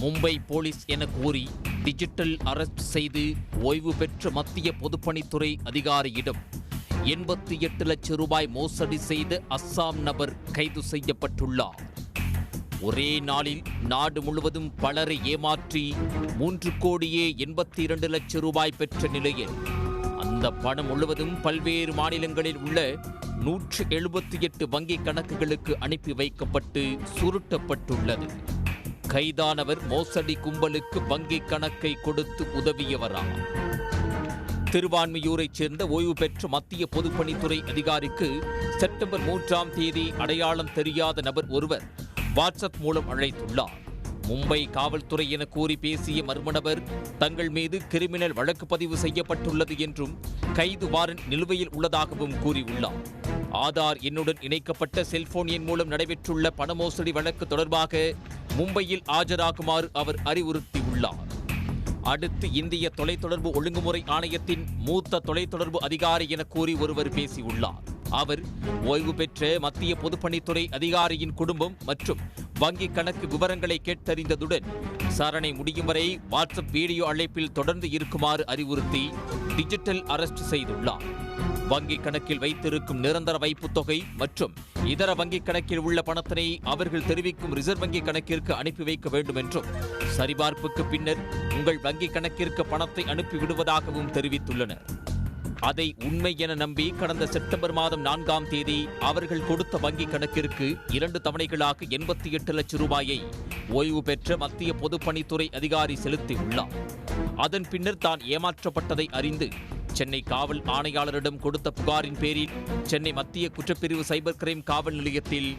Mumbai police என கூறி digital arrest செய்து ஓய்வு பெற்ற மத்திய பொதுப்பணித்துறை அதிகாரியிடம் 88 லட்சம் ரூபாய் மோசடி செய்த அஸ்ஸாம் நபர் கைது செய்யப்பட்டுள்ளார். ஒரே நாளில் நாடு முழுவதும் பலரை ஏமாற்றி 3,82 லட்சம் ரூபாய் பெற்ற நிலையில் அந்த பணம் முழுவதும் பல்வேறு மாநிலங்களில் உள்ள 178 வங்கிக் கணக்குகளுக்கு அனுப்பி வைக்கப்பட்டு சுருட்டப்பட்டுள்ளது. கைதானவர் மோசடி கும்பலுக்கு வங்கிக் கணக்கை கொடுத்து உதவியவரா? திருவான்மியூரைச் சேர்ந்த ஓய்வு பெற்ற மத்திய பொதுப்பணித்துறை அதிகாரிக்கு செப்டம்பர் 3ஆம் தேதி அடையாளம் தெரியாத நபர் ஒருவர் வாட்ஸ்அப் மூலம் அழைத்துள்ளார். மும்பை காவல்துறை என கூறி பேசிய மர்ம நபர் தங்கள் மீது கிரிமினல் வழக்கு பதிவு செய்யப்பட்டுள்ளது என்றும் கைது வாரண்ட் நிலுவையில் உள்ளதாகவும் கூறியுள்ளார். ஆதார் எண்ணுடன் இணைக்கப்பட்ட செல்போன் எண் மூலம் நடைபெற்றுள்ள பண மோசடி வழக்கு தொடர்பாக மும்பையில் ஆஜராகுமாறு அவர் அறிவுறுத்தியுள்ளார். அடுத்து இந்திய தொலைத்தொடர்பு ஒழுங்குமுறை ஆணையத்தின் மூத்த தொலைத்தொடர்பு அதிகாரி என கூறி ஒருவர் பேசியுள்ளார். அவர் ஓய்வு பெற்ற மத்திய பொதுப்பணித்துறை அதிகாரியின் குடும்பம் மற்றும் வங்கிக் கணக்கு விவரங்களை கேட்டறிந்ததுடன் விசாரணை முடியும் வரை வாட்ஸ்அப் வீடியோ அழைப்பில் தொடர்ந்து இருக்குமாறு அறிவுறுத்தி டிஜிட்டல் அரெஸ்ட் செய்துள்ளார். வங்கிக் கணக்கில் வைத்திருக்கும் நிரந்தர வைப்புத் தொகை மற்றும் இதர வங்கிக் கணக்கில் உள்ள பணத்தினை அவர்கள் தெரிவிக்கும் ரிசர்வ் வங்கிக் கணக்கிற்கு அனுப்பி வைக்க வேண்டும் என்றும் சரிபார்ப்புக்கு பின்னர் உங்கள் வங்கிக் கணக்கிற்கு பணத்தை அனுப்பி விடுவதாகவும் தெரிவித்துள்ளனர். அதை உண்மை என நம்பி கடந்த செப்டம்பர் மாதம் 4ஆம் தேதி அவர்கள் கொடுத்த வங்கிக் கணக்கிற்கு 2 தவணைகளாக 88 லட்சம் ரூபாயை ஓய்வு பெற்ற மத்திய பொதுப்பணித்துறை அதிகாரி செலுத்தியுள்ளார். அதன் பின்னர் தான் ஏமாற்றப்பட்டதை அறிந்து சென்னை காவல் ஆணையாளரிடம் கொடுத்த புகாரின் பேரில் சென்னை மத்திய குற்றப்பிரிவு சைபர் கிரைம் காவல் நிலையத்தில்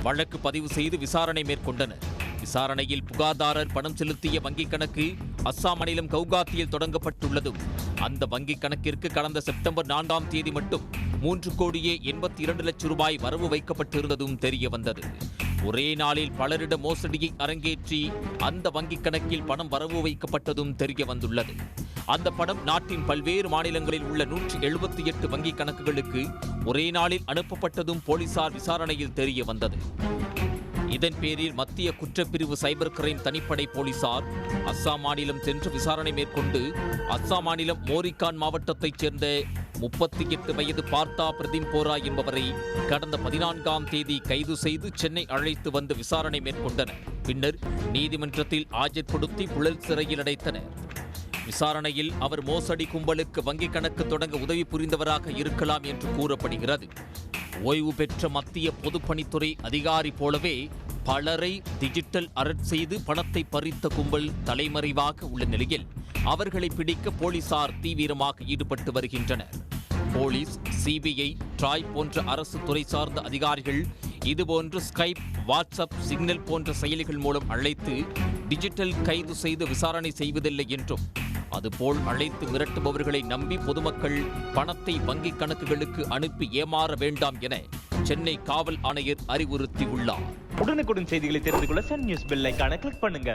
வழக்கு பதிவு செய்து விசாரணை மேற்கொண்டனர். விசாரணையில் புகார்தாரர் பணம் செலுத்திய வங்கிக் கணக்கு அஸ்ஸாம் மாநிலம் கவுகாத்தியில் தொடங்கப்பட்டுள்ளதும் அந்த வங்கிக் கணக்கிற்கு கடந்த செப்டம்பர் 4ஆம் தேதி மட்டும் 3,82 லட்சம் ரூபாய் வரவு வைக்கப்பட்டிருந்ததும் தெரிய வந்தது. ஒரே நாளில் பலரிடம் மோசடியை அரங்கேற்றி அந்த வங்கிக் கணக்கில் பணம் வரவு வைக்கப்பட்டதும் தெரிய வந்துள்ளது. அந்த பணம் நாட்டின் பல்வேறு மாநிலங்களில் உள்ள 178 வங்கிக் கணக்குகளுக்கு ஒரே நாளில் அனுப்பப்பட்டதும் போலீசார் விசாரணையில் தெரிய வந்தது. இதன் பேரில் மத்திய குற்றப்பிரிவு சைபர் கிரைம் தனிப்படை போலீசார் அஸ்ஸாம் மாநிலம் சென்று விசாரணை மேற்கொண்டு அஸ்ஸாம் மாநிலம் மோரிகான் மாவட்டத்தைச் சேர்ந்த 38 வயது பார்த்தா பிரதீம் போரா என்பவரை கடந்த 14ஆம் தேதி கைது செய்து சென்னை அழைத்து வந்து விசாரணை மேற்கொண்டனர். பின்னர் நீதிமன்றத்தில் ஆஜர்படுத்தி புழல் சிறையில் அடைத்தனர். விசாரணையில் அவர் மோசடி கும்பலுக்கு வங்கிக் கணக்கு தொடங்க உதவி புரிந்தவராக இருக்கலாம் என்று கூறப்படுகிறது. ஓய்வு பெற்ற மத்திய பொதுப்பணித்துறை அதிகாரி போலவே பலரை டிஜிட்டல் அரெஸ்ட் செய்து பணத்தை பறித்த கும்பல் தலைமறைவாக உள்ள நிலையில் அவர்களை பிடிக்க போலீசார் தீவிரமாக ஈடுபட்டு வருகின்றனர். போலீஸ், சிபிஐ, ட்ராய் போன்ற அரசு துறை சார்ந்த அதிகாரிகள் இதுபோன்று ஸ்கைப், வாட்ஸ்அப், சிக்னல் போன்ற செயலிகள் மூலம் அழைத்து டிஜிட்டல் கைது செய்து விசாரணை செய்வதில்லை என்றும் அதுபோல் அழைத்து மிரட்டுபவர்களை நம்பி பொதுமக்கள் பணத்தை வங்கிக் கணக்குகளுக்கு அனுப்பி ஏமாற வேண்டாம் என சென்னை காவல் ஆணையர் அறிவுறுத்தியுள்ளார். உடனுக்குடன் செய்திகளை தெரிந்து கொள்ள சன் நியூஸ் பெல் ஐகானை கிளிக் பண்ணுங்க.